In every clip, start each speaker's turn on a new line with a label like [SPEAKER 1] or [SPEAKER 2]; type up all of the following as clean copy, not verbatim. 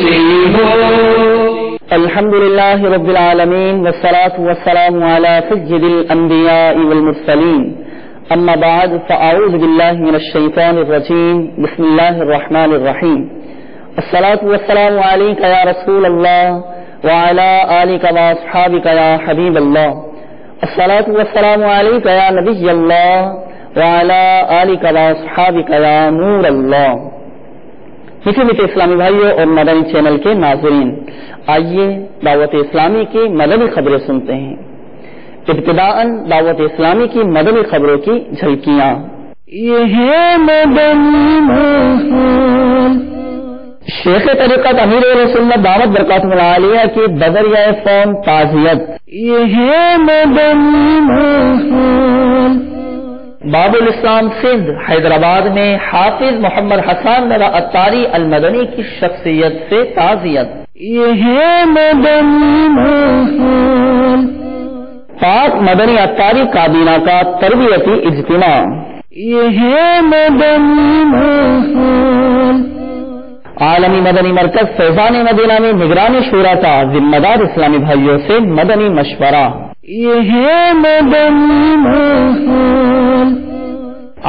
[SPEAKER 1] خوشی ہو.
[SPEAKER 2] الحمدللہ رب العالمین والصلاة والسلام علی سید الانبیاء والمرسلین. اما بعد فاعوذ باللہ من الشیطان الرجیم. بسم اللہ الرحمن الرحیم. الصلاة والسلام علیک یا رسول اللہ وعلی آلک واصحابک یا حبیب اللہ. الصلاة والسلام علیک یا نبی اللہ وعلی آلک واصحابک یا نور اللہ. میٹھے میٹھے اسلامی بھائیوں اور مدنی چینل کے ناظرین، آئیے دعوت اسلامی کی مدنی خبریں سنتے ہیں. ابتداءً دعوت اسلامی کی مدنی خبروں کی جھلکیاں. یہ ہے مدنی ماحول. شیخ طریقت امیر اہل سنت دعوت برکاتہ العالیہ کی بدریہ فون تعزیت. یہ ہے مدنی ماحول. باب الاسلام سندھ حیدرآباد میں حافظ محمد حسان رضا عطاری المدنی کی شخصیت سے تعزیت. یہ ہے مدنی ماحول. پاک مدنی عطاری کابینہ کا تربیتی اجتماع. یہ ہے مدنی ماحول. عالمی مدنی مرکز فیضان مدینہ میں نگرانی شورا کا ذمہ دار اسلامی بھائیوں سے مدنی مشورہ. یہ ہے مدنی ماحول.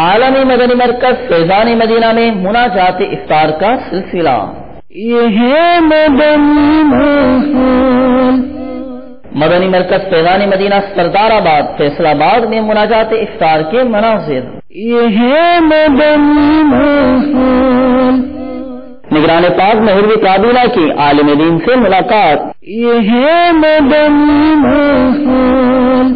[SPEAKER 2] عالمی مدنی مرکز فیضان مدینہ میں مناجات افطار کا سلسلہ. یہ ہے مدنی ماحول. مدنی مرکز فیضان مدینہ سردار آباد فیصل آباد میں مناجات افطار کے مناظر. یہ ہے مدنی ماحول. نگران پاک مہروی کابینہ کی عالم دین سے ملاقات. یہ ہے مدنی ماحول.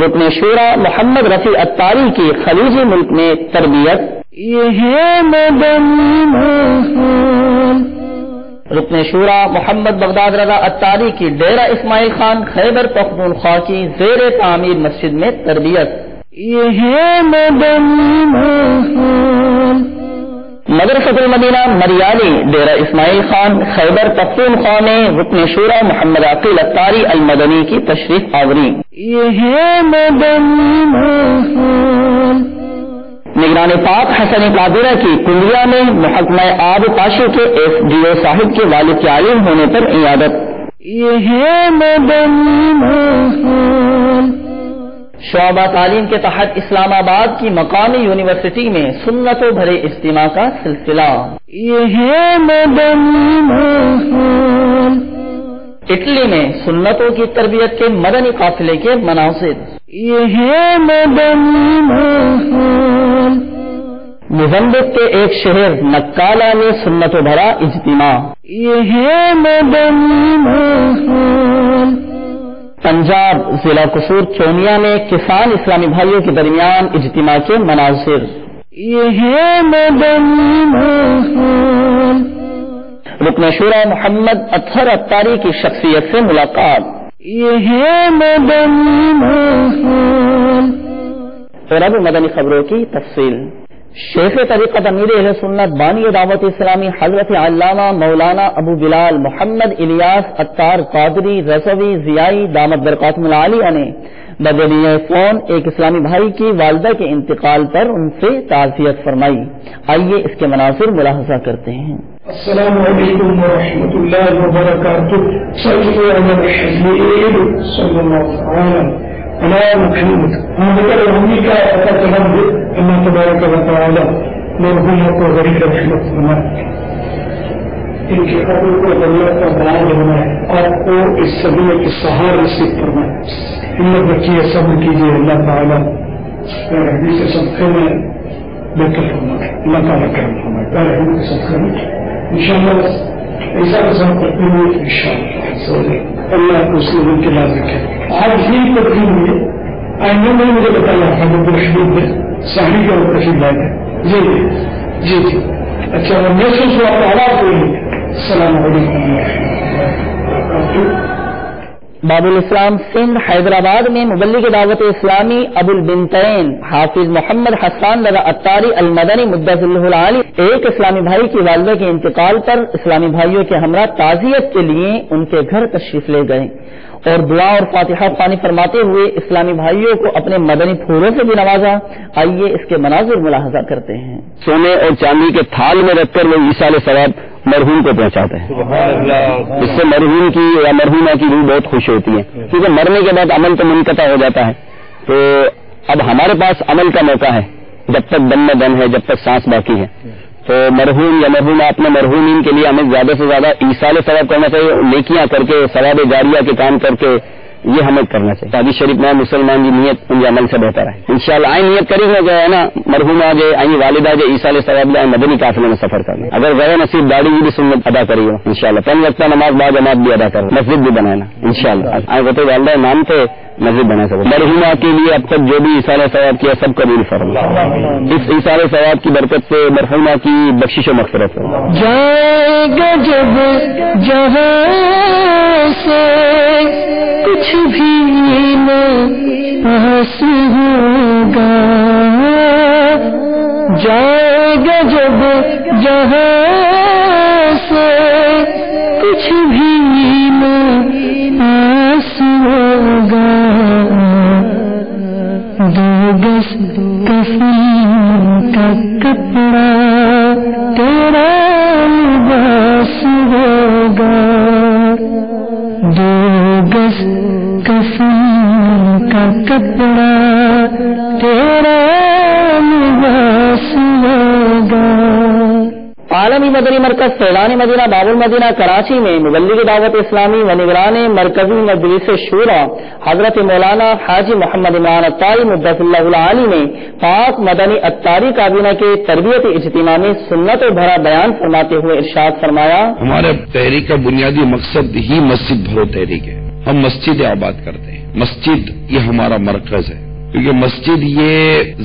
[SPEAKER 2] رکن شورا محمد رفیع عطاری کی خلیجی ملک میں تربیت. یہ ہے مدنی ماحول. رکن شورا محمد بغداد رضا عطاری کی ڈیرہ اسماعیل خان خیبر پختونخوا کی زیر تعمیر مسجد میں تربیت. یہ ہے مدنی ماحول. مدرسۃ المدینہ مریالی ڈیرہ اسماعیل خان خیبر پختونخوا میں رکن شورا محمد عقیل عطاری المدنی کی تشریف آوری. یہ ہے مدنی ماحول. نگران پاک حسن قادرہ کی کنڈیا میں محکمہ آب پاشی کے ایس ڈی او صاحب کے والد کے عالم ہونے پر عیادت. یہ ہے مدنی ماحول. شعبہ تعلیم کے تحت اسلام آباد کی مقامی یونیورسٹی میں سنتوں بھرے اجتماع کا سلسلہ. یہ ہے مدنی ماحول. اٹلی میں سنتوں کی تربیت کے مدنی قافلے کے مناظر. یہ ہے مدنی ماحول. موزمبیق کے ایک شہر نکالا میں سنتوں بھرا اجتماع. یہ ہے مدنی ماحول. پنجاب ضلع قصور چونیا میں کسان اسلامی بھائیوں کے درمیان اجتماع کے مناظر. یہ ہے مدنی ماحول. رکن شورا محمد اطہر عطاری کی شخصیت سے ملاقات. یہ ہے مدنی ماحول. اور اب مدنی خبروں کی تفصیل. شیخ طریقت امیر اہل سنت بانی دعوت اسلامی حضرت علامہ مولانا ابو بلال محمد الیاس عطار قادری رضوی ضیائی دامت برکاتہم العالیہ نے بدریہ فون ایک اسلامی بھائی کی والدہ کے انتقال پر ان سے تعزیت فرمائی. آئیے اس کے مناظر ملاحظہ کرتے ہیں.
[SPEAKER 3] السلام علیکم ورحمۃ اللہ وبرکاتہ. صلوا علی الحبیب صلی اللہ علیہ محمد. کا پتہ چلا اللہ تبارک و تعالی مرحومہ کو غریب رحمت فرمائے. ان کی قبر کو اللہ کا باغ بنائے. آپ کو اس صدیہ کے سہار نصیب فرمائے. ہمت رکھیے، صبر کیجیے. اللہ تعالیٰ حدیث صدقے میں بہتر فرمائے. اللہ تعالیٰ کرم فرمائے. حدیث صدقے میں انشاءاللہ ایسا قسم کرتے ہوئے انشاءاللہ اللہ کو اس لیے کے لاز رکھے. آج بھی تبدیل ہوئی. آئندہ میں مجھے بتایا حضرت رشید نے صحیح کے اوپر تشریف لائے تھے. جی جی جی اچھا محسوس ہوا تو آواز ہوئی. السلام علیکم ورحمۃ اللہ وبرکاتہ.
[SPEAKER 2] باب الاسلام سندھ حیدرآباد میں مبلغ دعوت اسلامی ابو البنتین حافظ محمد حسان رضا عطاری المدنی مدثر اللہ العالی ایک اسلامی بھائی کی والدہ کے انتقال پر اسلامی بھائیوں کے ہمراہ تعزیت کے لیے ان کے گھر تشریف لے گئے اور دعا اور فاتحہ خوانی فرماتے ہوئے اسلامی بھائیوں کو اپنے مدنی پھولوں سے بھی نوازا. آئیے اس کے مناظر ملاحظہ کرتے ہیں.
[SPEAKER 4] سونے اور چاندی کے تھال میں رکھ کر وہ ایصال ثواب
[SPEAKER 1] مرحوم کو پہنچاتے ہیں. اس سے مرحوم کی یا مرحومہ کی روح بہت خوش ہوتی ہے، کیونکہ مرنے کے بعد عمل تو منقطع ہو جاتا ہے. تو اب ہمارے پاس عمل کا موقع ہے، جب تک دم میں دم ہے، جب تک سانس باقی ہے. تو مرحوم یا مرحومہ اپنے مرحومین کے لیے ہمیں زیادہ سے زیادہ ایصال ثواب کرنا چاہیے، نیکیاں کر کے، ثواب جاریہ کے کام کر کے، یہ ہمیں کرنا چاہیے. حدیث شریف میں مسلمان کی نیت ان کے عمل سے بہتر ہے. انشاءاللہ آئیں نیت کریں گے جو ہے نا مرحومہ جو آئیں والدہ جو ایصال ثواب لائیں مدنی قافلے میں سفر کرنا. اگر غیر نصیب داڑھی کی بھی سنت ادا کری ہو انشاءاللہ، 5 وقتہ نماز با جماعت بھی ادا کرنا، مسجد بھی بنانا انشاءاللہ. آئیں وہ تو والدہ نام تھے مسجد بنا سکے. مرحومہ کے لیے اب تک جو بھی ایصال ثواب کیا سب قبول فرما. اس ایصال ثواب کی برکت سے مرحومہ کی بخشش و مغفرت فرما.
[SPEAKER 2] جائے گا جب جہاں سے کچھ بھی نہ پاس ہوگا، جائے گا جب جہاں سے کچھ بھی نہ پاس ہوگا، 2 گز کفن کا کپڑا تیرا لباس ہوگا، 2 گز کفن کا کپڑا تیرا لباس ہوگا. عالمی مدنی مرکز فیضان مدینہ باب المدینہ کراچی میں مبلغ دعوت اسلامی و نگران مرکزی مجلس شورا حضرت مولانا حاجی محمد عمران الطاری مدث اللہ العالی نے پاک مدنی الطاری کابینہ کے تربیت اجتماع میں سنت و بھرا بیان فرماتے ہوئے ارشاد فرمایا،
[SPEAKER 4] ہمارے تحریک کا بنیادی مقصد ہی مسجد بھرو تحریک ہے. ہم مسجد آباد کرتے ہیں، مسجد یہ ہمارا مرکز ہے، کیونکہ مسجد یہ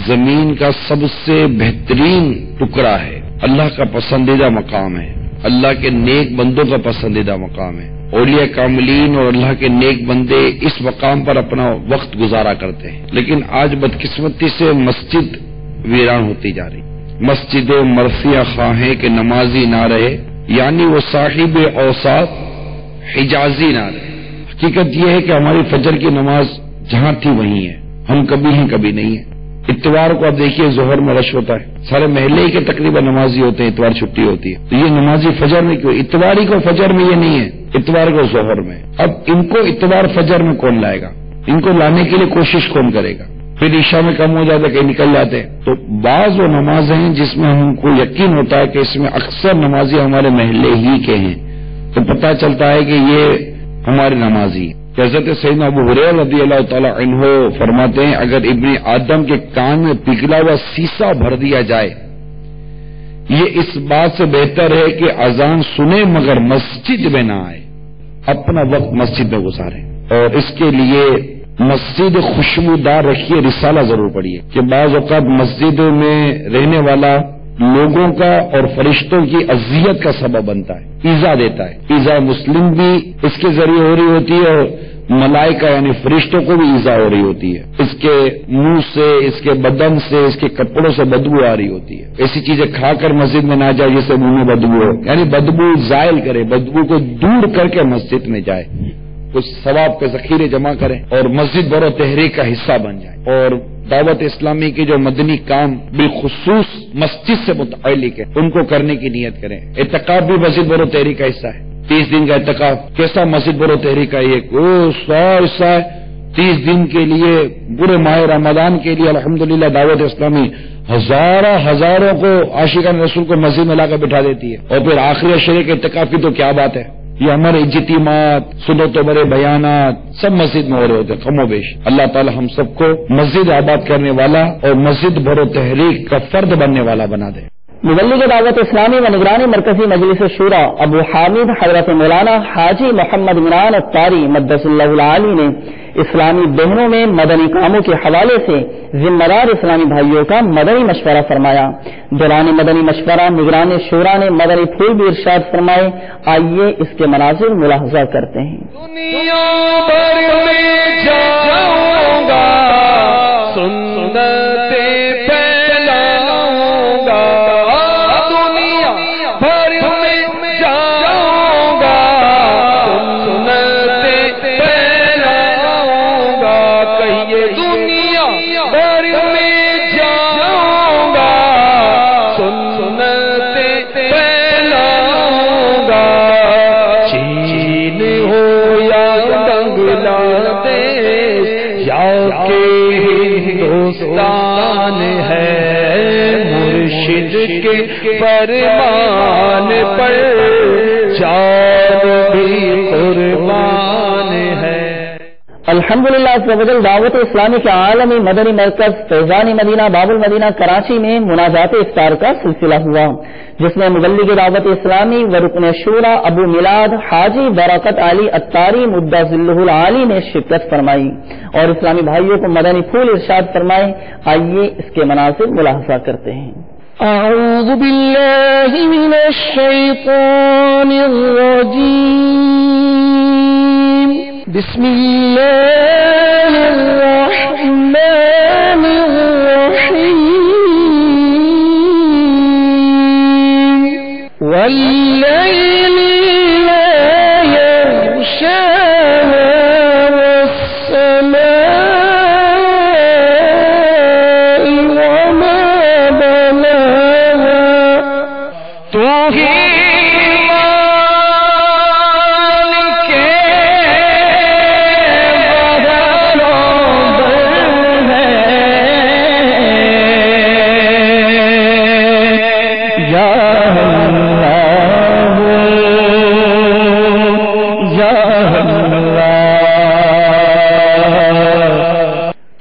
[SPEAKER 4] زمین کا سب سے بہترین ٹکڑا ہے، اللہ کا پسندیدہ مقام ہے، اللہ کے نیک بندوں کا پسندیدہ مقام ہے. اولیاء کاملین اور اللہ کے نیک بندے اس مقام پر اپنا وقت گزارا کرتے ہیں. لیکن آج بدقسمتی سے مسجد ویران ہوتی جا رہی. مسجد مرثیہ خواہیں کہ نمازی نہ رہے، یعنی وہ صاحب اوساط حجازی نہ رہے. حقیقت یہ ہے کہ ہماری فجر کی نماز جہاں تھی وہیں ہے، ہم کبھی ہیں کبھی نہیں ہیں. اتوار کو آپ دیکھیے ظہر میں رش ہوتا ہے، سارے محلے کے تقریباً نمازی ہوتے ہیں، اتوار چھٹی ہوتی ہے. تو یہ نمازی فجر میں کیوں؟ اتواری کو فجر میں یہ نہیں ہے، اتوار کو ظہر میں. اب ان کو اتوار فجر میں کون لائے گا؟ ان کو لانے کے لیے کوشش کون کرے گا؟ پھر عشاء میں کم ہو جاتا ہے، کہیں نکل جاتے ہیں. تو بعض وہ نمازیں ہیں جس میں ہم کو یقین ہوتا ہے کہ اس میں اکثر نمازی ہمارے محلے ہی کے ہیں، تو پتہ چلتا ہے کہ یہ ہمارے نمازی. حضرت سیدنا ابو ہریرہ رضی اللہ تعالی عنہ فرماتے ہیں، اگر ابن آدم کے کان میں پگھلا ہوا سیسا بھر دیا جائے، یہ اس بات سے بہتر ہے کہ اذان سنے مگر مسجد میں نہ آئے، اپنا وقت مسجد میں گزارے. اور اس کے لیے مسجد خوشبودار رکھیے. رسالہ ضرور پڑھیے کہ بعض اوقات مسجد میں رہنے والا لوگوں کا اور فرشتوں کی اذیت کا سبب بنتا ہے، ایذا دیتا ہے. ایذا مسلم بھی اس کے ذریعے ہو رہی ہوتی ہے، اور ملائکہ یعنی فرشتوں کو بھی ایذا ہو رہی ہوتی ہے. اس کے منہ سے، اس کے بدن سے، اس کے کپڑوں سے بدبو آ رہی ہوتی ہے. ایسی چیزیں کھا کر مسجد میں نہ جائے جس سے منہ میں بدبو ہو، یعنی بدبو زائل کرے، بدبو کو دور کر کے مسجد میں جائے، کچھ ثواب کے ذخیرے جمع کریں اور مسجد برو تحریک کا حصہ بن جائے. اور دعوت اسلامی کے جو مدنی کام بالخصوص مسجد سے متعلق ہے ان کو کرنے کی نیت کریں. اعتکاف بھی مسجد برو تحریک کا حصہ ہے. 30 دن کا اعتکاف کیسا مسجد برو تحریک کا ایک حصہ ہے. 30 دن کے لیے برے ماہ رمضان کے لیے الحمدللہ دعوت اسلامی ہزاروں کو عاشقان رسول کو مسجد میں لا کر بٹھا دیتی ہے. اور پھر آخری عشرے کے اعتکاف کی تو کیا بات ہے. یہ ہمارے اجتماعات، سنت و بڑے بیانات سب مسجد میں ہو رہے ہوتے ہیں کم و بیش. اللہ تعالی ہم سب کو مسجد آباد کرنے والا اور مسجد بھرو تحریک کا فرد بننے والا بنا دے.
[SPEAKER 2] مبلغ دعوت اسلامی و نگرانی مرکزی مجلس شورا ابو حامد حضرت مولانا حاجی محمد عمران الطاری مدث اللہ العالی نے اسلامی بہنوں میں مدنی کاموں کے حوالے سے ذمہ دار اسلامی بھائیوں کا مدنی مشورہ فرمایا. دوران مدنی مشورہ نگران شورا نے مدنی پھول بھی ارشاد فرمائے. آئیے اس کے مناظر ملاحظہ کرتے ہیں.
[SPEAKER 5] دنیا بھر میں جاؤں گا، سنتیں پھیلاؤں گا، دنیا بھر میں جاؤں گا، سنتیں پھیلاؤں گا. کہیے دنیا بھر میں جاؤں گا، سنتیں پھیلاؤں مرشد کے فرمان پر جان بھی قربان ہے۔
[SPEAKER 2] الحمدللہ دعوت اسلامی کے عالمی مدنی مرکز فیضان مدینہ باب المدینہ کراچی میں مناجات افطار کا سلسلہ ہوا، جس میں مبلغ دعوت اسلامی و رکن شورا ابو میلاد حاجی برکت علی اتاری مدہ ذلہ العالی نے شرکت فرمائی اور اسلامی بھائیوں کو مدنی پھول ارشاد فرمائے۔ آئیے اس کے مناظر ملاحظہ کرتے ہیں۔
[SPEAKER 5] اعوذ باللہ من الشیطان الرجیم، بسم اللہ الرحمن الرحیم، واللیل اذا یغشاها والسماء وما بناها، تو ہی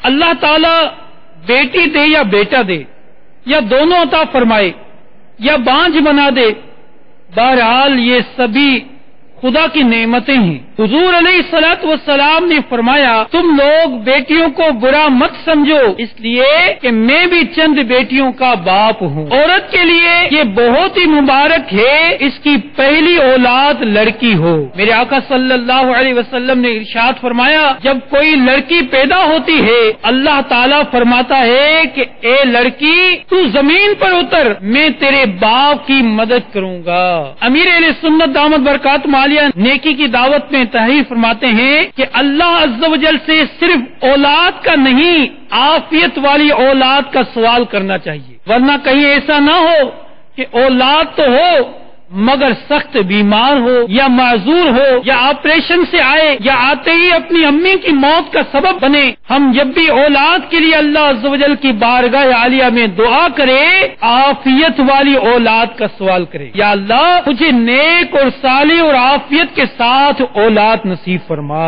[SPEAKER 6] اللہ تعالیٰ بیٹی دے یا بیٹا دے یا دونوں عطا فرمائے یا بانجھ بنا دے، بہرحال یہ سبھی خدا کی نعمتیں ہیں۔ حضور علیہ الصلوۃ والسلام نے فرمایا تم لوگ بیٹیوں کو برا مت سمجھو، اس لیے کہ میں بھی چند بیٹیوں کا باپ ہوں۔ عورت کے لیے یہ بہت ہی مبارک ہے اس کی پہلی اولاد لڑکی ہو۔ میرے آقا صلی اللہ علیہ وسلم نے ارشاد فرمایا جب کوئی لڑکی پیدا ہوتی ہے اللہ تعالیٰ فرماتا ہے کہ اے لڑکی تو زمین پر اتر، میں تیرے باپ کی مدد کروں گا۔ امیر اہل سنت دامت برکاتہ عالیہ نیکی کی دعوت میں تحریر فرماتے ہیں کہ اللہ عز و جل سے صرف اولاد کا نہیں عافیت والی اولاد کا سوال کرنا چاہیے، ورنہ کہیں ایسا نہ ہو کہ اولاد تو ہو مگر سخت بیمار ہو یا معذور ہو یا آپریشن سے آئے یا آتے ہی اپنی امی کی موت کا سبب بنے۔ ہم جب بھی اولاد کے لیے اللہ عز و جل کی بارگاہ عالیہ میں دعا کرے عافیت والی اولاد کا سوال کرے، یا اللہ مجھے نیک اور صالح اور عافیت کے ساتھ اولاد نصیب فرما۔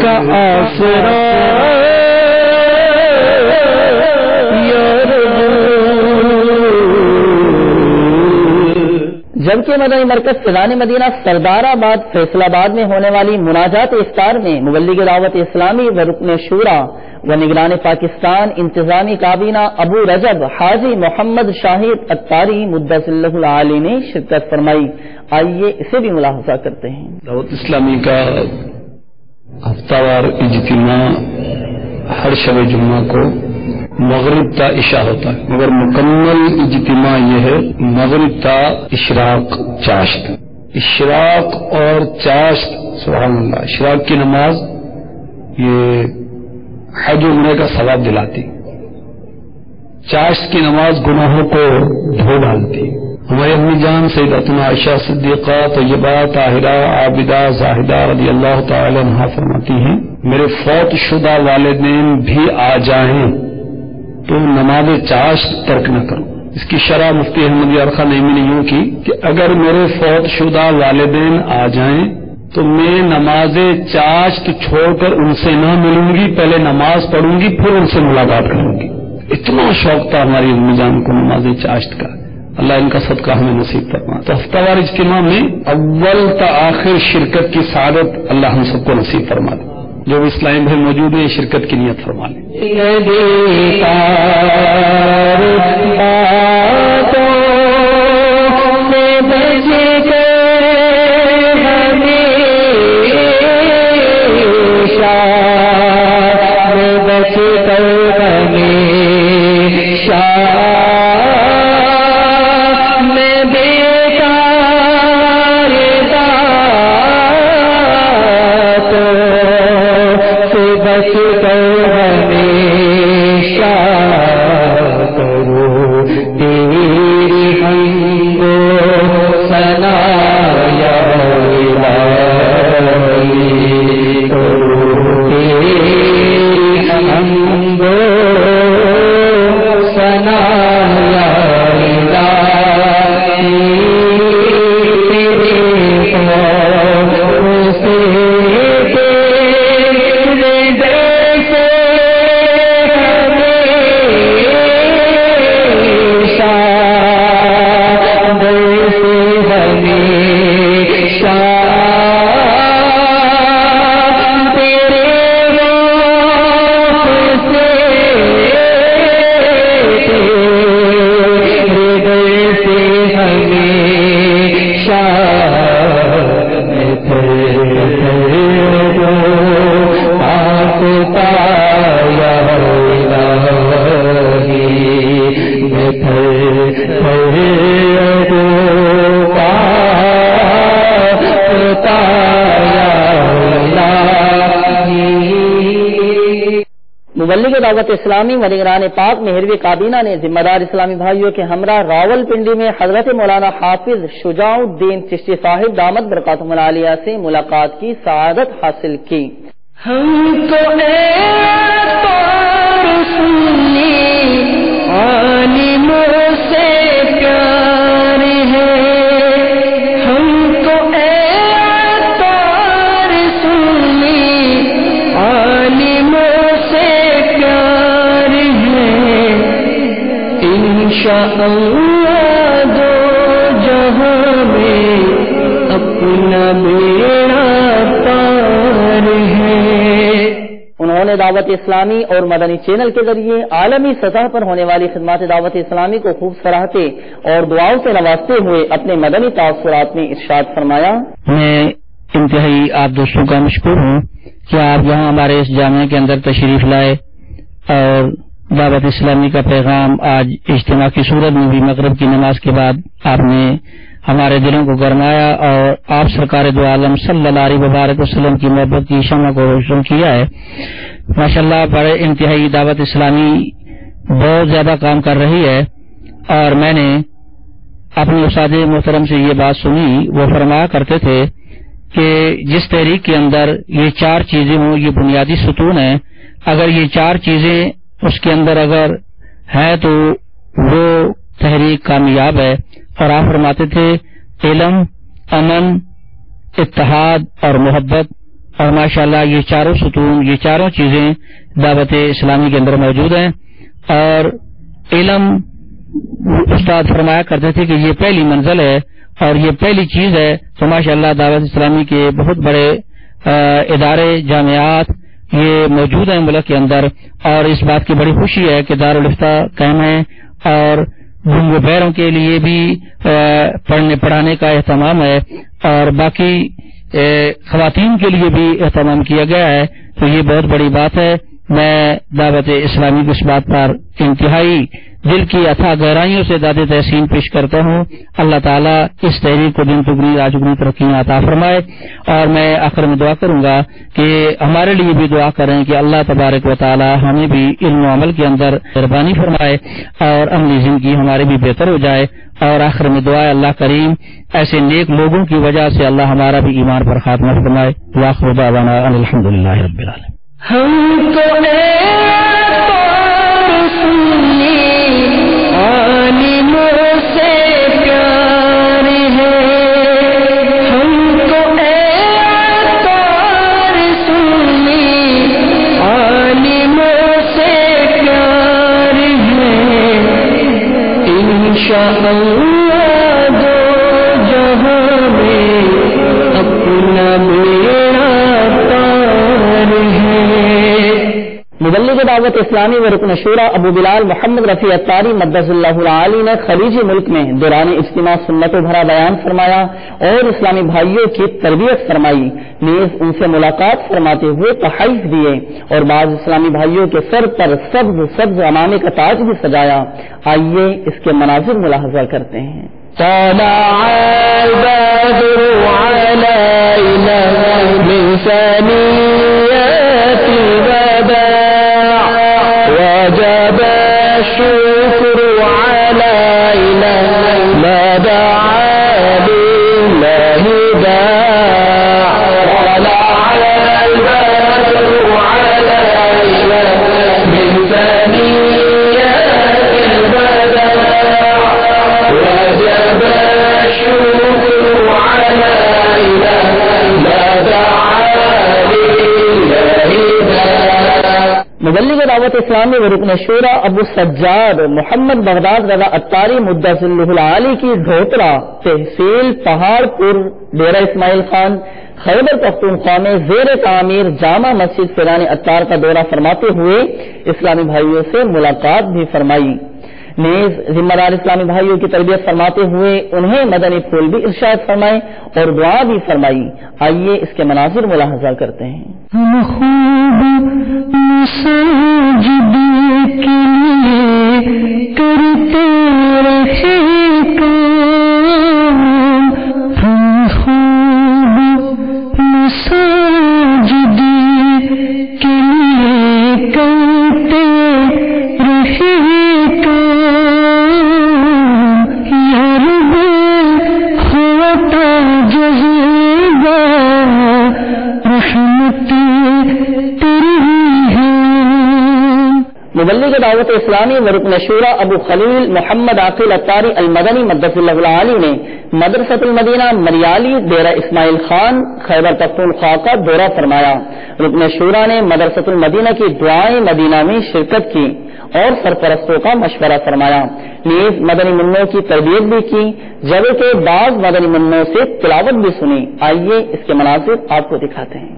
[SPEAKER 5] کا آسرا
[SPEAKER 2] جبکہ مدنی مرکز فیضان مدینہ سردار آباد فیصل آباد میں ہونے والی مناجات افطار میں مبلغ دعوت اسلامی و رکن شورا و نگران پاکستان انتظامی کابینہ ابو رجب حاجی محمد شاہد اتاری مدہ ذلہ العالی نے شرکت فرمائی۔ آئیے اسے بھی ملاحظہ کرتے ہیں۔
[SPEAKER 4] دعوت اسلامی کا ہفتہ وار اجتماع ہر شب جمعہ کو مغرب تا عشاء ہوتا ہے، مگر مکمل اجتماع یہ ہے مغرب تا اشراق چاشت۔ اشراق اور چاشت سبحان اللہ، اشراق کی نماز یہ حج عمرے کا ثواب دلاتی، چاشت کی نماز گناہوں کو دھو ڈالتی۔ ہماری امی جان سیدتنا عائشہ صدیقہ طیبہ طاہرہ عابدہ زاہدہ رضی اللہ تعالی عنہا فرماتی ہیں میرے فوت شدہ والدین بھی آ جائیں تو نماز چاشت ترک نہ کرو۔ اس کی شرح مفتی احمد یار خان نعیمی نے یوں کی کہ اگر میرے فوت شدہ والدین آ جائیں تو میں نماز چاشت چھوڑ کر ان سے نہ ملوں گی، پہلے نماز پڑھوں گی پھر ان سے ملاقات کروں گی۔ اتنا شوق تھا ہماری امی جان کو نماز چاشت کا، اللہ ان کا صدقہ ہمیں نصیب فرما۔ تو ہفتہ وار اجتماع میں اول تا آخر شرکت کی سعادت اللہ ہم سب کو نصیب فرما دے۔ جو بھی اسلامی بھائی موجود ہیں شرکت کی نیت فرما لیں۔
[SPEAKER 5] سے بچ گئے
[SPEAKER 2] مبلغ دعوت اسلامی و نگران پاک مہروی کابینہ نے ذمہ دار اسلامی بھائیوں کے ہمراہ راول پنڈی میں حضرت مولانا حافظ شجاع الدین چشتی صاحب دامت برکاتہم العالیہ سے ملاقات کی سعادت حاصل کی۔
[SPEAKER 5] ہم کو عالموں سے پیار ہے، ہم کو عالموں سے پیار ہے، انشاءاللہ دو جہاں میں اپنا بیڑا پار ہے۔
[SPEAKER 2] انہوں نے دعوت اسلامی اور مدنی چینل کے ذریعے عالمی سطح پر ہونے والی خدمات دعوت اسلامی کو خوب سراہتے اور دعاؤں سے نوازتے ہوئے اپنے مدنی تاثرات میں ارشاد فرمایا،
[SPEAKER 7] میں انتہائی آپ دوستوں کا مشکور ہوں کہ آپ یہاں ہمارے اس جامعہ کے اندر تشریف لائے اور دعوت اسلامی کا پیغام آج اجتماع کی صورت میں بھی مغرب کی نماز کے بعد آپ نے ہمارے دلوں کو گرمایا اور آپ سرکار دو عالم صلی اللہ علیہ وبارک وسلم کی محبت کی شمع کو روشن کیا ہے۔ ماشاءاللہ بڑے انتہائی دعوت اسلامی بہت زیادہ کام کر رہی ہے، اور میں نے اپنے استاد محترم سے یہ بات سنی، وہ فرمایا کرتے تھے کہ جس تحریک کے اندر یہ چار چیزیں ہوں یہ بنیادی ستون ہیں، اگر یہ چار چیزیں اس کے اندر اگر ہیں تو وہ تحریک کامیاب ہے۔ اور آپ فرماتے تھے علم، امن، اتحاد اور محبت، اور ماشاءاللہ یہ چاروں ستون، یہ چاروں چیزیں دعوت اسلامی کے اندر موجود ہیں۔ اور علم، استاد فرمایا کرتے تھے کہ یہ پہلی منزل ہے اور یہ پہلی چیز ہے، تو ماشاءاللہ دعوت اسلامی کے بہت بڑے ادارے، جامعات یہ موجود ہیں ملک کے اندر، اور اس بات کی بڑی خوشی ہے کہ دارالافتاء قائم ہے، اور گنگ و بہروں کے لیے بھی پڑھنے پڑھانے کا اہتمام ہے، اور باقی خواتین کے لیے بھی اہتمام کیا گیا ہے، تو یہ بہت بڑی بات ہے۔ میں دعوت اسلامی کی اس بات پر انتہائی دل کی اتھا گہرائیوں سے داد تحسین پیش کرتا ہوں۔ اللہ تعالیٰ اس تحریک کو دن دگنی رات چگنی ترقیاں عطا فرمائے، اور میں آخر میں دعا کروں گا کہ ہمارے لیے بھی دعا کریں کہ اللہ تبارک و تعالیٰ ہمیں بھی علم و عمل کے اندر مہربانی فرمائے اور عملی زندگی ہماری بھی بہتر ہو جائے۔ اور آخر میں دعا اللہ کریم ایسے نیک لوگوں کی وجہ سے اللہ ہمارا بھی ایمان پر خاتمہ فرمائے۔ وآخر دعوانا ان الحمدللہ رب العالمین۔
[SPEAKER 5] ہم کو عالموں سے پیار ہے، ہم کو عالموں سے پیار ہے، انشاءاللہ دو جہاں میں اپنا بیڑا پار ہے۔
[SPEAKER 2] مبلغ دعوت اسلامی و رکن شورا ابو بلال محمد رفیع اتاری مدث اللہ العالی نے خلیجی ملک میں دوران اجتماع سنت و بھرا بیان فرمایا اور اسلامی بھائیوں کی تربیت فرمائی، نیز ان سے ملاقات فرماتے ہوئے تحائف دیے اور بعض اسلامی بھائیوں کے سر پر سبز سبز عمامے کا تاج بھی سجایا۔ آئیے اس کے مناظر ملاحظہ کرتے ہیں۔
[SPEAKER 5] طلع البدر علينا من ثنيات الوداع وجب الشكر علينا ما دعا لله داع طلع البدر علينا من ثنيات الوداع وجب الشكر علينا ما دعا لله داع۔
[SPEAKER 2] مبلغ دعوت اسلامی و رکن شورا ابو سجاد محمد بغداد رضا اتاری مدث اللہ العالی کی ڈھوترا تحصیل پہاڑ پور ڈیرہ اسماعیل خان خیبر پختونخوا میں زیر تعمیر جامع مسجد فیران اتار کا دورہ فرماتے ہوئے اسلامی بھائیوں سے ملاقات بھی فرمائی، نیز ذمہ دار اسلامی بھائیوں کی تربیت فرماتے ہوئے انہیں مدنی پھول بھی ارشاد فرمائے اور دعا بھی فرمائی۔ آئیے اس کے مناظر ملاحظہ کرتے ہیں۔
[SPEAKER 5] ہم خوب مساجد کے لیے کرتے رہے کام، ہم خوب مساجد کے لیے کرتے
[SPEAKER 2] مبلغ دعوت اسلامی و رکن شورا ابو خلیل محمد عاقل اطاری المدنی مدث اللہ العالی نے مدرسۃ المدینہ مریالی ڈیرہ اسماعیل خان خیبر پختونخوا کا دورہ فرمایا۔ رکن شورا نے مدرسۃ المدینہ کی دعائیں مدینہ میں شرکت کی اور سرپرستوں کا مشورہ فرمایا، نیز مدنی منوں کی تربیت بھی کی، جبکہ بعض مدنی منوں سے تلاوت بھی سنی۔ آئیے اس کے مناظر آپ کو دکھاتے ہیں۔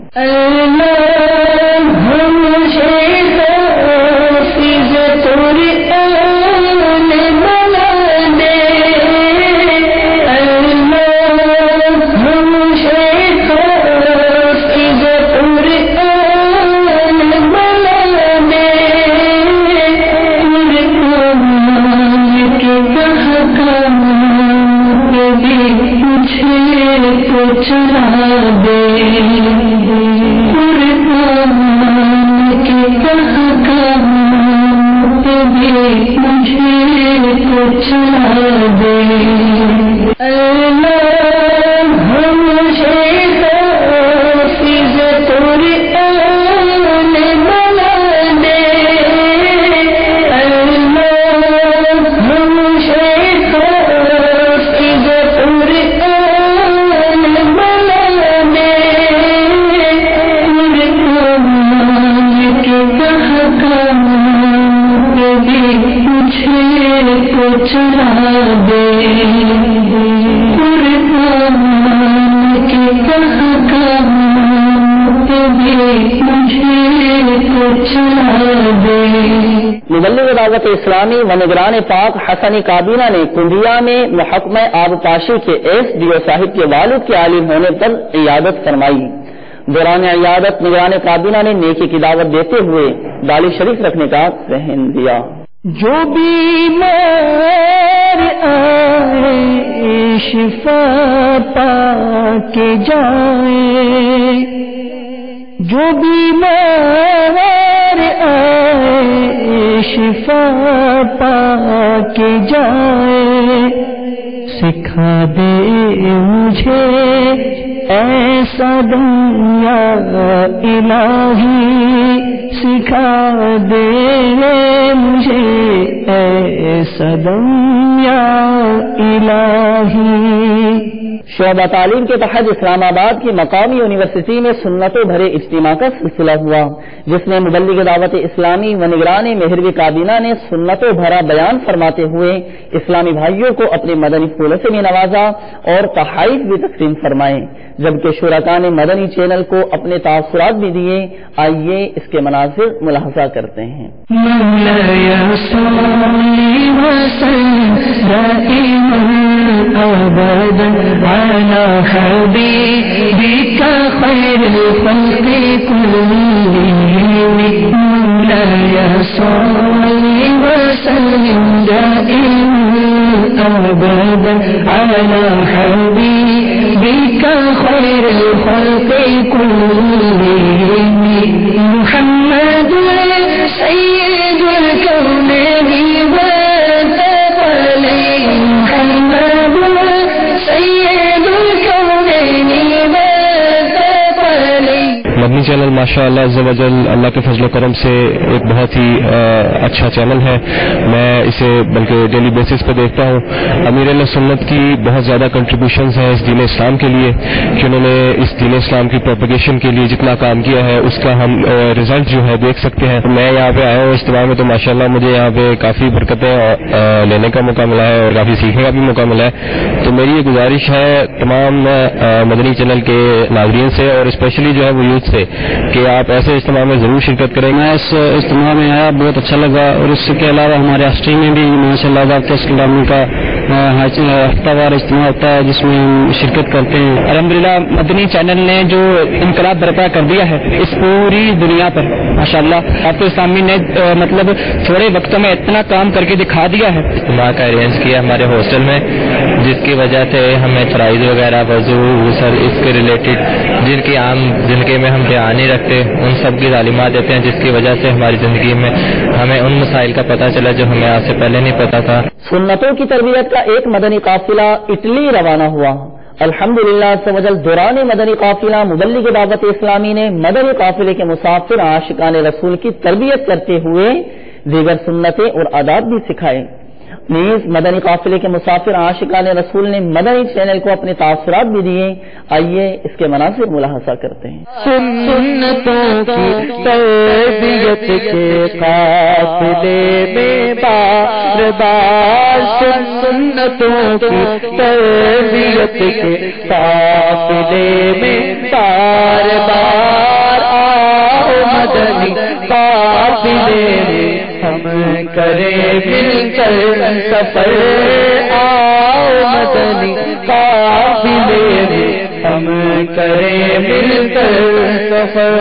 [SPEAKER 2] مبلغ دعوت اسلامی و نگران پاک حسنی کابینہ نے کنڈیا میں محکمہ آب پاشی کے SDO صاحب کے والد کے عالم ہونے پر عیادت فرمائی۔ دوران عیادت نگران کابینہ نے نیکی کی دعوت دیتے ہوئے دالی شریف رکھنے کا ذہن دیا۔
[SPEAKER 5] جو بیمار آئے شفا پا کے جائے، جو بیمار آئے شفا پا کے جائے، سکھا دے مجھے ایسا دنیا الہی، سکھا دے مجھے ایسا دنیا الہی۔
[SPEAKER 2] شعبہ تعلیم کے تحت اسلام آباد کی مقامی یونیورسٹی میں سنتوں بھرے اجتماع کا سلسلہ ہوا، جس میں مبلغ دعوت اسلامی و نگران مہروی کابینہ نے سنتوں بھرا بیان فرماتے ہوئے اسلامی بھائیوں کو اپنے مدنی پھولوں سے بھی نوازا اور تحائف بھی تقسیم فرمائے، جبکہ شرکاء نے مدنی چینل کو اپنے تاثرات بھی دیے۔ آئیے اس کے مناظر ملاحظہ کرتے ہیں۔
[SPEAKER 5] على حبيبك خير الخلق كلهم، مولاي صل وسلم دائما أبدا على حبيبك خير الخلق كلهم، محمد سيد الكونين والثقلين، محمد سيد الكونين والثقلين۔
[SPEAKER 8] مدنی چینل ماشاءاللہ عز و جل اللہ کے فضل و کرم سے ایک بہت ہی اچھا چینل ہے، میں اسے بلکہ ڈیلی بیسس پہ دیکھتا ہوں۔ امیر علیہ سنت کی بہت زیادہ کنٹریبیوشنز ہیں اس دین اسلام کے لیے کہ انہوں نے اس دین اسلام کی پروپیگیشن کے لیے جتنا کام کیا ہے اس کا ہم رزلٹ جو ہے دیکھ سکتے ہیں۔ میں یہاں پہ آیا ہوں اجتماع میں، تو ماشاءاللہ مجھے یہاں پہ کافی برکتیں لینے کا موقع ملا ہے اور کافی سیکھنے کا بھی موقع ملا ہے۔ تو میری یہ گزارش ہے تمام مدنی چینل کے ناظرین سے اور اسپیشلی جو ہے وہ یوتھ سے کہ آپ ایسے اجتماع میں ضرور شرکت کریں۔
[SPEAKER 7] میں اس اجتماع میں آیا، بہت اچھا لگا، اور اس کے علاوہ ہمارے ہاسٹری میں بھی ماشاءاللہ دعوت اسلامی کا ہفتہ وار اجتماع ہوتا ہے جس میں ہم شرکت کرتے ہیں۔ الحمدللہ مدنی چینل نے جو انقلاب برپا کر دیا ہے اس پوری دنیا پر ماشاءاللہ، دعوت اسلامی نے مطلب تھوڑے وقت میں اتنا کام کر کے دکھا دیا ہے۔
[SPEAKER 8] اجتماع کا ارینج کیا ہمارے ہاسٹل میں، جس کی وجہ سے ہمیں فرائض وغیرہ وضو غسل اس کے ریلیٹڈ جن کی عام زندگی میں ہم دھیان نہیں رکھتے ان سب کی تعلیمات دیتے ہیں، جس کی وجہ سے ہماری زندگی میں ہمیں ان مسائل کا پتہ چلا جو ہمیں آج سے پہلے نہیں پتا تھا۔
[SPEAKER 2] سنتوں کی تربیت کا ایک مدنی قافلہ اٹلی روانہ ہوا۔ الحمدللہ سمجل دوران مدنی قافلہ مبلغ دعوت اسلامی نے مدنی قافلے کے مسافر عاشقان رسول کی تربیت کرتے ہوئے دیگر سنتیں اور آداب بھی سکھائے۔ نیز مدنی قافلے کے مسافر عاشقان رسول نے مدنی چینل کو اپنے تاثرات بھی دیے، آئیے اس کے مناظر ملاحظہ کرتے ہیں۔
[SPEAKER 5] سنتوں کی تربیت کے قافلے میں بار بار، سنتوں کی تربیت کے قافلے میں بار بار، آؤ مدنی قافلے میں ہم کریں مل کر سفر، آؤ مدنی قافلے میں ہم کریں مل کر سفر۔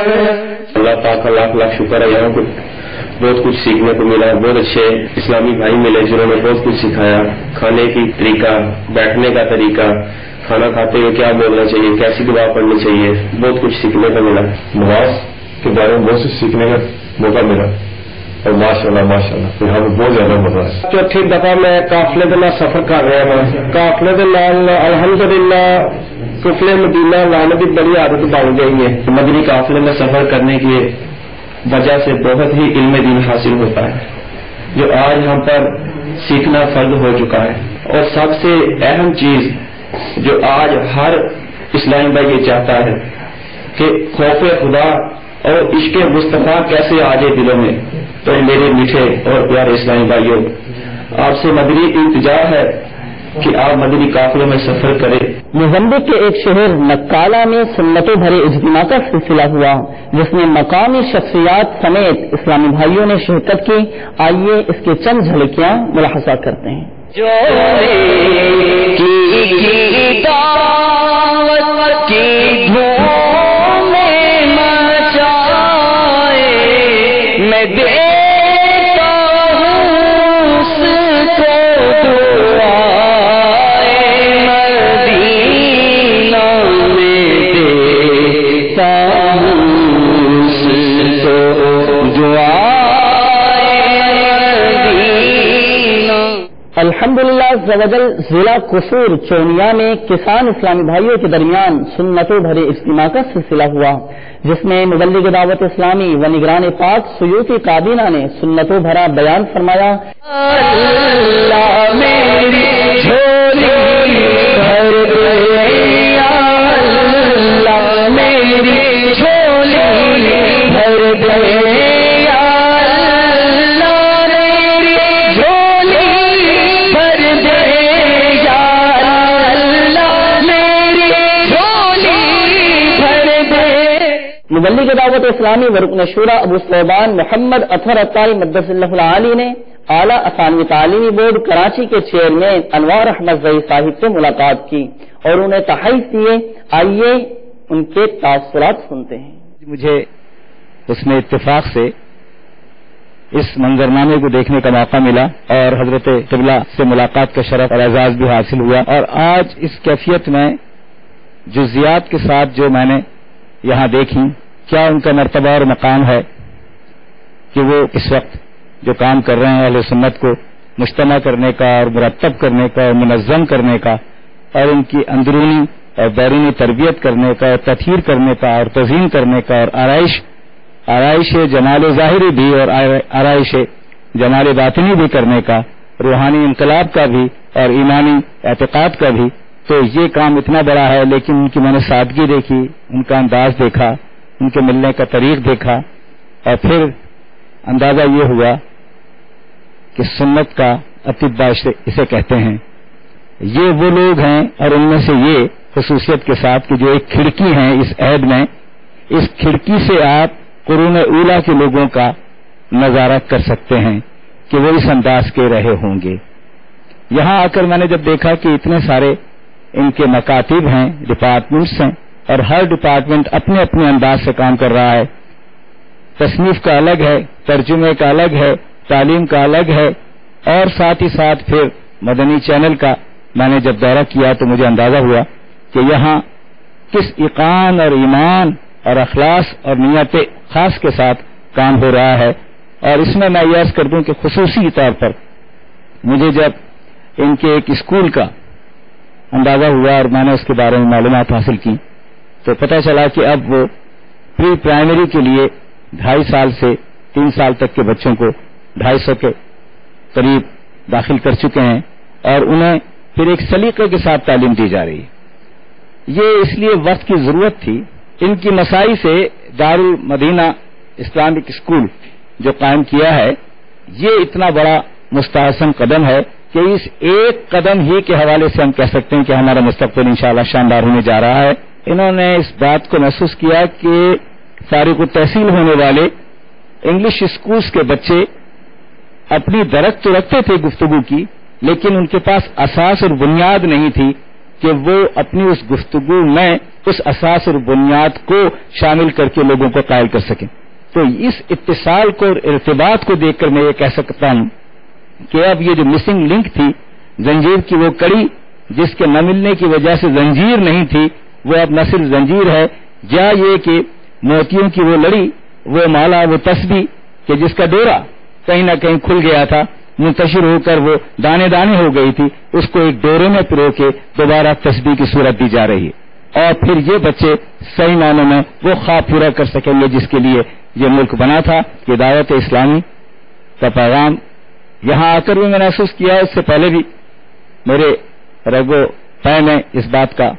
[SPEAKER 8] اللہ پاک کا لاکھ لاکھ شکر ہے، یہاں بہت کچھ سیکھنے کو ملا، بہت اچھے اسلامی بھائی ملے جنہوں نے بہت کچھ سکھایا، کھانے کی طریقہ، بیٹھنے کا طریقہ، کھانا کھاتے ہوئے کیا بولنا چاہیے، کیسی دعا پڑھنی چاہیے، بہت کچھ سیکھنے کو ملا۔ نماز کے بارے میں بہت کچھ سیکھنے کا موقع ملا اور ماشاءاللہ ماشاءاللہ یہاں پہ بہت زیادہ مزہ ہے۔ چوتھی دفعہ میں قافلے کے نال سفر کر رہا ہوں، قافلے کے نال الحمدللہ قفل مدینہ لانے کی بڑی عادت بن گئی ہے۔ مدنی قافلے میں سفر کرنے کی وجہ سے بہت ہی علم دین حاصل ہوتا ہے، جو آج ہم پر سیکھنا فرض ہو چکا ہے۔ اور سب سے اہم چیز جو آج ہر اسلامی بھائی یہ چاہتا ہے کہ خوف خدا اور عشق مصطفیٰ کیسے آ جائے دلوں میں، تو میرے میٹھے اور پیارے اسلامی بھائیوں، آپ سے مدنی التجا ہے کہ آپ مدنی قافلے میں سفر کریں۔
[SPEAKER 2] موزمبیق کے ایک شہر نکالا میں سنتوں بھرے اجتماع کا سلسلہ ہوا، جس میں مقامی شخصیات سمیت اسلامی بھائیوں نے شرکت کی، آئیے اس کے چند جھلکیاں ملاحظہ کرتے ہیں۔ الحمدللہ زوجل ضلع قصور چونیا میں کسان اسلامی بھائیوں کے درمیان سنتوں بھرے اجتماع کا سلسلہ ہوا، جس میں مبلغ دعوت اسلامی و نگران پاک سیوطی کابینہ نے سنتوں بھرا بیان فرمایا۔ اللہ میری جھولی بھر دے، اللہ میری جھولی بھر دے، مبلغ دعوت اسلامی ورکن شورا ابو صوبان محمد اطہر عطاری مقدس اللہ العالی نے اعلیٰ ثانوی تعلیمی بورڈ کراچی کے چیئرمین انوار احمد زئی صاحب سے ملاقات کی اور انہیں تحائف دیے، آئیے ان کے تاثرات سنتے ہیں۔
[SPEAKER 1] مجھے اس میں اتفاق سے اس منظرنامے کو دیکھنے کا موقع ملا اور حضرت قبلہ سے ملاقات کا شرف اور اعزاز بھی حاصل ہوا، اور آج اس کیفیت میں جزیات کے ساتھ جو میں نے یہاں دیکھی، کیا ان کا مرتبہ اور مقام ہے کہ وہ اس وقت جو کام کر رہے ہیں اہل سنت کو مجتمع کرنے کا اور مرتب کرنے کا اور منظم کرنے کا اور ان کی اندرونی اور بیرونی تربیت کرنے کا اور تطہیر کرنے کا اور تزئین کرنے کا اور آرائش جمال ظاہری بھی اور آرائش جمال باطنی بھی کرنے کا، روحانی انقلاب کا بھی اور ایمانی اعتقاد کا بھی، تو یہ کام اتنا بڑا ہے، لیکن ان کی میں نے سادگی دیکھی، ان کا انداز دیکھا، ان کے ملنے کا طریق دیکھا، اور پھر اندازہ یہ ہوا کہ سنت کا اطباء اسے کہتے ہیں، یہ وہ لوگ ہیں اور ان میں سے یہ خصوصیت کے ساتھ کہ جو ایک کھڑکی ہیں اس عہد میں، اس کھڑکی سے آپ قرون اولیٰ کے لوگوں کا نظارہ کر سکتے ہیں کہ وہ اس انداز کے رہے ہوں گے۔ یہاں آ کر میں نے جب دیکھا کہ اتنے سارے ان کے مکاتب ہیں، ڈپارٹمنٹس ہیں، اور ہر ڈپارٹمنٹ اپنے اپنے انداز سے کام کر رہا ہے، تصنیف کا الگ ہے، ترجمے کا الگ ہے، تعلیم کا الگ ہے، اور ساتھ ہی ساتھ پھر مدنی چینل کا میں نے جب دورہ کیا تو مجھے اندازہ ہوا کہ یہاں کس ایقان اور ایمان اور اخلاص اور نیت خاص کے ساتھ کام ہو رہا ہے۔ اور اس میں یہ عرض کر دوں کہ خصوصی طور پر مجھے جب ان کے ایک اسکول کا اندازہ ہوا اور میں نے اس کے بارے میں معلومات حاصل کی تو پتہ چلا کہ اب وہ پری پرائمری کے لیے 2.5 سال سے 3 سال تک کے بچوں کو 250 کے قریب داخل کر چکے ہیں اور انہیں پھر ایک سلیقے کے ساتھ تعلیم دی جا رہی ہے. یہ اس لیے وقت کی ضرورت تھی. ان کی مسائی سے دارالمدینہ اسلامک اسکول جو قائم کیا ہے یہ اتنا بڑا مستحسن قدم ہے کہ اس ایک قدم ہی کے حوالے سے ہم کہہ سکتے ہیں کہ ہمارا مستقبل انشاءاللہ شاندار ہونے جا رہا ہے. انہوں نے اس بات کو محسوس کیا کہ فارغ التحصیل ہونے والے انگلش اسکولز کے بچے اپنی درخت تو رکھتے تھے گفتگو کی، لیکن ان کے پاس اساس اور بنیاد نہیں تھی کہ وہ اپنی اس گفتگو میں اس اساس اور بنیاد کو شامل کر کے لوگوں کو قائل کر سکیں. تو اس اتصال کو اور ارتباط کو دیکھ کر میں یہ کہہ سکتا ہوں کہ اب یہ جو مسنگ لنک تھی، زنجیر کی وہ کڑی جس کے نہ ملنے کی وجہ سے زنجیر نہیں تھی، وہ اب نہ صرف زنجیر ہے، یا یہ کہ موتیوں کی وہ لڑی، وہ مالا، وہ تسبیح کہ جس کا ڈورا کہیں نہ کہیں کھل گیا تھا، منتشر ہو کر وہ دانے دانے ہو گئی تھی، اس کو ایک ڈورے میں پرو کے دوبارہ تسبیح کی صورت دی جا رہی ہے. اور پھر یہ بچے صحیح معنوں میں وہ خواب پورا کر سکیں گے جس کے لیے یہ ملک بنا تھا. کہ دعوت اسلامی کا پیغام یہاں آ کر بھی میں محسوس کیا، اس سے پہلے بھی میرے رگو پے میں اس بات کا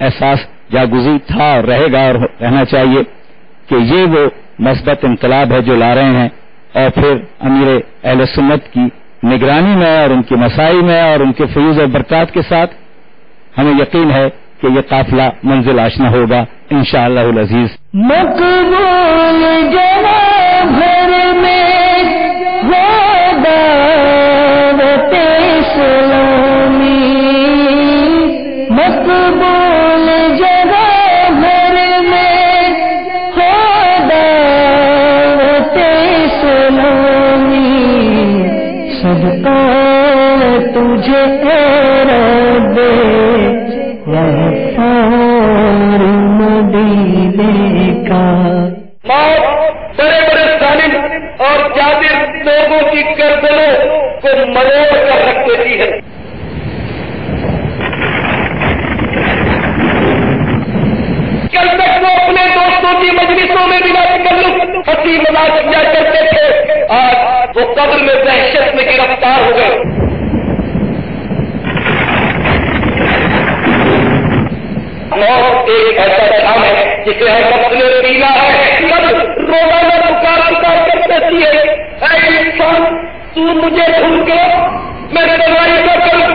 [SPEAKER 1] احساس جاگزی تھا اور رہے گا اور رہنا چاہیے کہ یہ وہ مثبت انقلاب ہے جو لا رہے ہیں. اور پھر امیر اہل سنت کی نگرانی میں اور ان کی مسائی میں اور ان کے فیوز اور برکات کے ساتھ ہمیں یقین ہے کہ یہ قافلہ منزل آشنا ہوگا انشاءاللہ العزیز.
[SPEAKER 5] مقبول جواب بھر میں دعوت اسلامی، مقبول جواب بھر میں دعوت اسلامی، صدقہ تجھے اے رب غفار مدینے کا.
[SPEAKER 3] بڑے بڑے ظالم اور جابر لوگوں کی گردنوں کو مروڑ کر رکھ دیتی ہے. کل تک وہ اپنے دوستوں کی مجلسوں میں بنا تکلف ہنسی مذاق کیا کرتے تھے، آج وہ قبر میں دہشت میں گرفتار ہو گئے. موت ایک ایسا کام ہے جسے ہم اپنے پینا ہے. کل روزانہ پکار پکار کر کہتی ہے، اے انسان تو مجھے بھول کے میں دوائی کا کروں،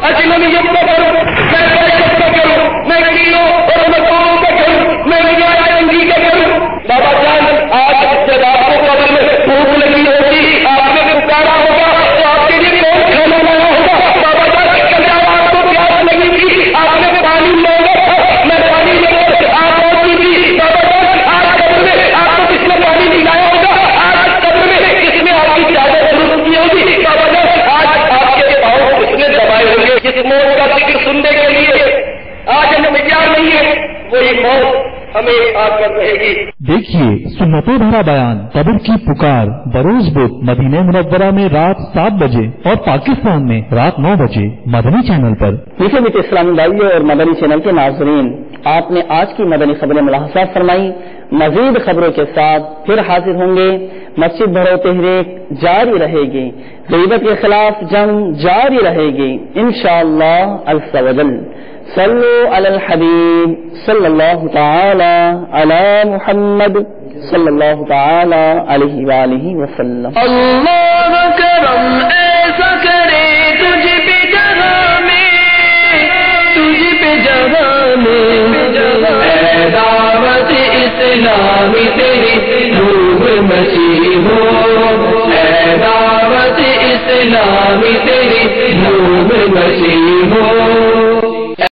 [SPEAKER 3] اجنبیت کا کروں، میں دہشت کا کروں، میں کیڑوں اور مکانوں کا کروں، میں رنگی کا کروں. بابا جان آج جب آپ کو قبر میں بھوک لگی ہوگی، آپ نے پکارا ہوگا تو آپ کے لیے کون کھانا لایا ہوگا. بابا جان کل آپ کو پیاس لگی تھی، آپ نے پانی مانگا تھا، میں پانی لے کر آپ پہنچی تھی. بابا جان آج قبر میں آپ کو کس نے پانی پلایا ہوگا، آج قبر میں کس نے آپ کی چادر درست کی ہوگی. بابا جان آج آپ کے پاؤں کس نے دبائے ہوں گے. جس موت کا ذکر سننے کے لیے آج ہم تیار نہیں ہے، وہی موت ہمیں آ کر رہے گی.
[SPEAKER 9] دیکھیے سنتوں بھرا بیان قبر کی پکار بروز بدھ مدینہ منورہ میں رات 7 بجے اور پاکستان میں رات 9 بجے مدنی چینل پر.
[SPEAKER 2] میٹھے میٹھے اسلامی بھائیوں اور مدنی چینل کے ناظرین، آپ نے آج کی مدنی خبریں ملاحظات فرمائی. مزید خبروں کے ساتھ پھر حاضر ہوں گے. مسجد بھرو تحریک جاری رہے گی، غیبت کے خلاف جنگ جاری رہے گی انشاءاللہ عز و جل. صلو علی الحبیب صلی اللہ تعالی علی محمد صلی اللہ تعالی علیہ وآلہ وسلم.
[SPEAKER 5] اللہ کرم ایسا کرے تجھ پہ جگہ میں، تجھ پہ جگہ میں، اے دعوت اسلامی تیری روح مسیح ہو، اے دعوت اسلامی تیری روح مسیح ہو.